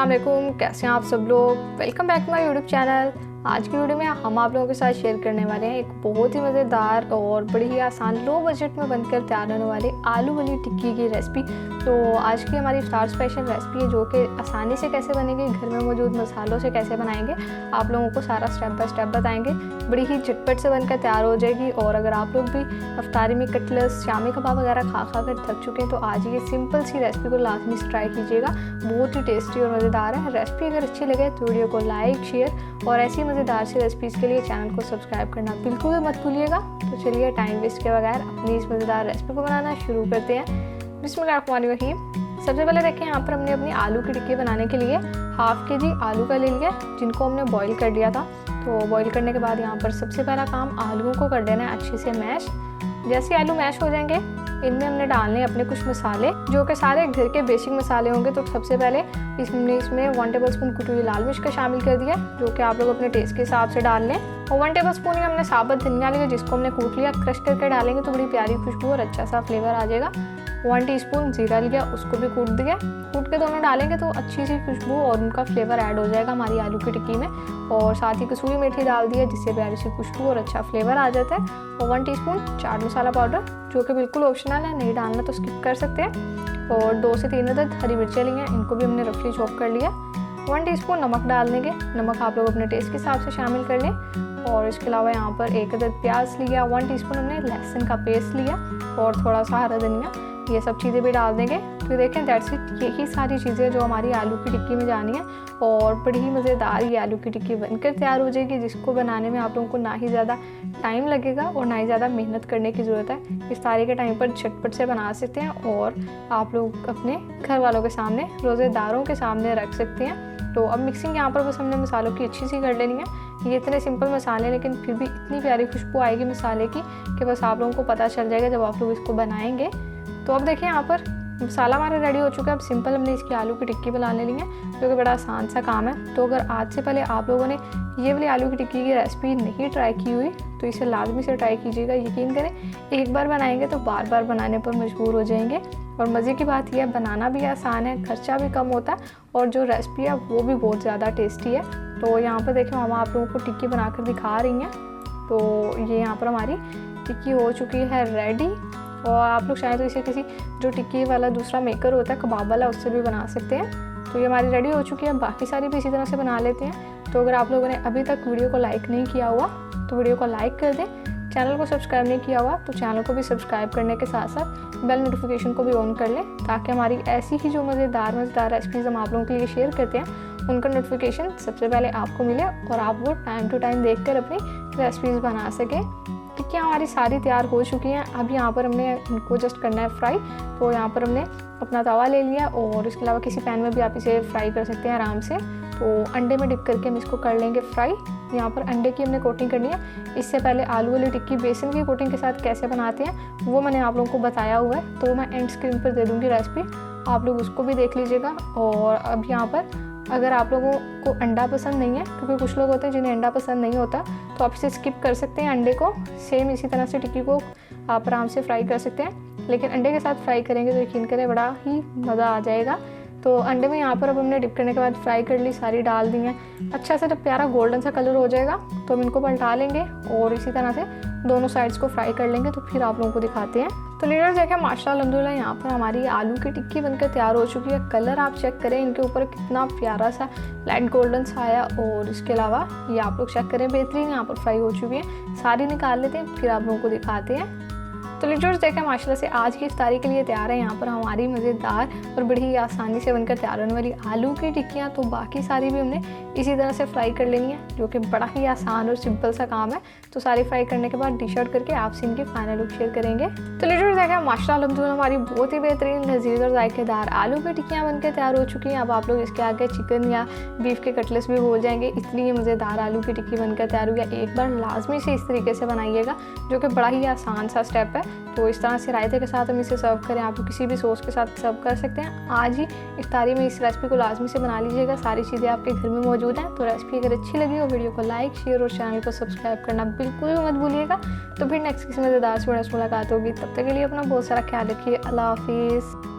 अस्सलाम वालेकुम, कैसे हैं आप सब लोग। Welcome back to my YouTube channel. आज की वीडियो में हम आप लोगों के साथ शेयर करने वाले हैं एक बहुत ही मज़ेदार और बड़ी ही आसान लो बजट में बनकर तैयार होने वाली आलू वाली टिक्की की रेसिपी। तो आज की हमारी इफ्तार स्पेशल रेसिपी है जो कि आसानी से कैसे बनेगी, घर में मौजूद मसालों से कैसे बनाएंगे, आप लोगों को सारा स्टेप बाय स्टेप बताएंगे। बड़ी ही झटपट से बनकर तैयार हो जाएगी। और अगर आप लोग भी इफ्तारी में कटलेट्स, शामी कबाब वगैरह खा कर थक चुके हैं तो आज ये सिंपल सी रेसिपी को लाजमी से ट्राई कीजिएगा। बहुत ही टेस्टी और मज़ेदार है। रेसिपी अगर अच्छी लगे तो वीडियो को लाइक, शेयर और ऐसी मज़ेदार सी रेसिपीज़ के लिए चैनल को सब्सक्राइब करना बिल्कुल भी मत भूलिएगा। तो चलिए टाइम वेस्ट के बगैर अपनी इस मज़ेदार रेसिपी को बनाना शुरू करते हैं। बिस्मिल्लाहिर्रहमानिर्रहीम। सबसे पहले देखें, यहाँ पर हमने अपनी आलू की टिक्की बनाने के लिए हाफ के जी आलू का ले लिया, जिनको हमने बॉईल कर लिया था। तो बॉईल करने के बाद यहाँ पर सबसे पहला काम आलूओं को कर देना है अच्छे से मैश। जैसे आलू मैश हो जाएंगे, इनमें हमने डालने अपने कुछ मसाले जो कि सारे घर के बेसिक मसाले होंगे। तो सबसे पहले इसमें 1 टेबलस्पून कुटी हुई लाल मिर्च का शामिल कर दिया, जो कि आप लोग अपने टेस्ट के हिसाब से डाल लें। और 1 टेबलस्पून ही हमने साबुत धनिया लिया, जिसको हमने कूट लिया। क्रश करके डालेंगे तो बड़ी प्यारी खुशबू और अच्छा सा फ्लेवर आ जाएगा। 1 टीस्पून जीरा लिया, उसको भी कूट दिया। कूट के दोनों डालेंगे तो अच्छी सी खुशबू और उनका फ्लेवर ऐड हो जाएगा हमारी आलू की टिक्की में। और साथ ही कसूरी मेथी डाल दिया, जिससे प्यारी सी खुशबू और अच्छा फ्लेवर आ जाता है। और 1 टीस्पून चाट मसाला पाउडर, जो कि बिल्कुल ऑप्शनल है, नहीं डालना तो स्किप कर सकते हैं। और 2 से 3 अदद हरी मिर्चें ली हैं, इनको भी हमने रफली चॉप कर लिया। 1 टीस्पून नमक डाल देंगे। नमक आप लोग अपने टेस्ट के हिसाब से शामिल कर लें। और इसके अलावा यहाँ पर 1 अदद प्याज लिया, 1 टीस्पून हमने लहसुन का पेस्ट लिया और थोड़ा सा हरा धनिया, ये सब चीज़ें भी डाल देंगे। तो देखें दैट्स इट, यही सारी चीज़ें जो हमारी आलू की टिक्की में जानी है। और बड़ी ही मज़ेदार ये आलू की टिक्की बनकर तैयार हो जाएगी, जिसको बनाने में आप लोगों को ना ही ज़्यादा टाइम लगेगा और ना ही ज़्यादा मेहनत करने की ज़रूरत है। इस तारीख के टाइम पर झटपट से बना सकते हैं और आप लोग अपने घर वालों के सामने, रोज़ेदारों के सामने रख सकते हैं। तो अब मिक्सिंग यहाँ पर बस हमने मसालों की अच्छी सी कर लेनी है। ये इतने सिंपल मसाले, लेकिन फिर भी इतनी प्यारी खुशबू आएगी मसाले की कि बस आप लोगों को पता चल जाएगा जब आप लोग इसको बनाएंगे। तो अब देखिए, यहाँ पर मसाला हमारा रेडी हो चुका है। अब सिंपल हमने इसकी आलू की टिक्की बनाने ली है, जो कि बड़ा आसान सा काम है। तो अगर आज से पहले आप लोगों ने ये वाली आलू की टिक्की की रेसिपी नहीं ट्राई की हुई तो इसे लाजमी से ट्राई कीजिएगा। यकीन करें, एक बार बनाएंगे तो बार बार बनाने पर मजबूर हो जाएंगे। और मज़े की बात यह है, बनाना भी आसान है, खर्चा भी कम होता है और जो रेसिपी है वो भी बहुत ज़्यादा टेस्टी है। तो यहाँ पर देखिए, हम आप लोगों को टिक्की बनाकर दिखा रही हैं। तो ये यहाँ पर हमारी टिक्की हो चुकी है रेडी। और आप लोग चाहें तो इसे किसी जो टिक्की वाला दूसरा मेकर होता है कबाब वाला, उससे भी बना सकते हैं। तो ये हमारी रेडी हो चुकी है। बाकी सारी भी इसी तरह से बना लेते हैं। तो अगर आप लोगों ने अभी तक वीडियो को लाइक नहीं किया हुआ तो वीडियो को लाइक कर दें। चैनल को सब्सक्राइब नहीं किया हुआ तो चैनल को भी सब्सक्राइब करने के साथ साथ बेल नोटिफिकेशन को भी ऑन कर लें, ताकि हमारी ऐसी ही जो मज़ेदार रेसिपीज़ हम आप लोगों के लिए शेयर करते हैं उनका नोटिफिकेशन सबसे पहले आपको मिले और आप वो टाइम टू टाइम देख कर अपनी रेसिपीज़ बना सकें। टिक्कियाँ हमारी सारी तैयार हो चुकी हैं। अब यहाँ पर हमने इनको जस्ट करना है फ्राई। तो यहाँ पर हमने अपना तवा ले लिया और इसके अलावा किसी पैन में भी आप इसे फ्राई कर सकते हैं आराम से। तो अंडे में डिप करके हम इसको कर लेंगे फ्राई। यहाँ पर अंडे की हमने कोटिंग करनी है। इससे पहले आलू वाली टिक्की बेसन की कोटिंग के साथ कैसे बनाते हैं वो मैंने आप लोगों को बताया हुआ है, तो मैं एंड स्क्रीन पर दे दूँगी रेसिपी, आप लोग उसको भी देख लीजिएगा। और अब यहाँ पर अगर आप लोगों को अंडा पसंद नहीं है, क्योंकि कुछ लोग होते हैं जिन्हें अंडा पसंद नहीं होता, तो आप इसे स्किप कर सकते हैं। अंडे को सेम इसी तरह से टिक्की को आप आराम से फ्राई कर सकते हैं, लेकिन अंडे के साथ फ्राई करेंगे तो यकीन करें बड़ा ही मज़ा आ जाएगा। तो अंडे में यहाँ पर अब हमने डिप करने के बाद फ्राई कर ली, सारी डाल दी हैं। अच्छा सा जब प्यारा गोल्डन सा कलर हो जाएगा तो हम इनको पलटा लेंगे और इसी तरह से दोनों साइड्स को फ्राई कर लेंगे। तो फिर आप लोगों को दिखाते हैं। तो लीडर्स देखें, माशाल्लाह अल्हम्दुलिल्लाह यहाँ पर हमारी आलू की टिक्की बनकर तैयार हो चुकी है। कलर आप चेक करें इनके ऊपर कितना प्यारा सा लाइट गोल्डन सा आया। और इसके अलावा ये आप लोग चेक करें, बेहतरीन यहाँ पर फ्राई हो चुकी है। सारी निकाल लेते हैं, फिर आप लोगों को दिखाते हैं। तो लीडर्स देखें, माशाल्लाह से आज की इफ्तारी के लिए तैयार है यहाँ पर हमारी मज़ेदार और बड़ी ही आसानी से बनकर तैयार होने वाली आलू की टिक्कियाँ। तो बाकी सारी भी हमने इसी तरह से फ्राई कर लेनी है, जो कि बड़ा ही आसान और सिंपल सा काम है। तो सारी फ्राई करने के बाद डिश आउट करके आपसे इनकी फाइनल लुक शेयर करेंगे। तो लीडर्स देखें, माशाल्लाह अल्हम्दुलिल्लाह हमारी बहुत ही बेहतरीन, लजीज और जायकेदार आलू की टिक्कियाँ बनकर तैयार हो चुकी हैं। अब आप लोग इसके आगे चिकन या बीफ के कटलेट्स भी बोल जाएंगे, इतनी मज़ेदार आलू की टिक्की बनकर तैयार हुई है। एक बार लाजमी से इस तरीके से बनाइएगा, जो कि बड़ा ही आसान सा स्टेप है। तो इस तरह से रायते के साथ हम इसे सर्व करें, आप किसी भी सॉस के साथ सर्व कर सकते हैं। आज ही इफ्तारी में इस रेसिपी को लाजमी से बना लीजिएगा, सारी चीज़ें आपके घर में मौजूद हैं। तो रेसिपी अगर अच्छी लगी हो वीडियो को लाइक, शेयर और चैनल को सब्सक्राइब करना बिल्कुल भी मत भूलिएगा। तो फिर नेक्स्ट किसी मज़ेदार से मुलाकात होगी, तब तक के लिए अपना बहुत सारा ख्याल रखिए। अल्लाह हाफिज़।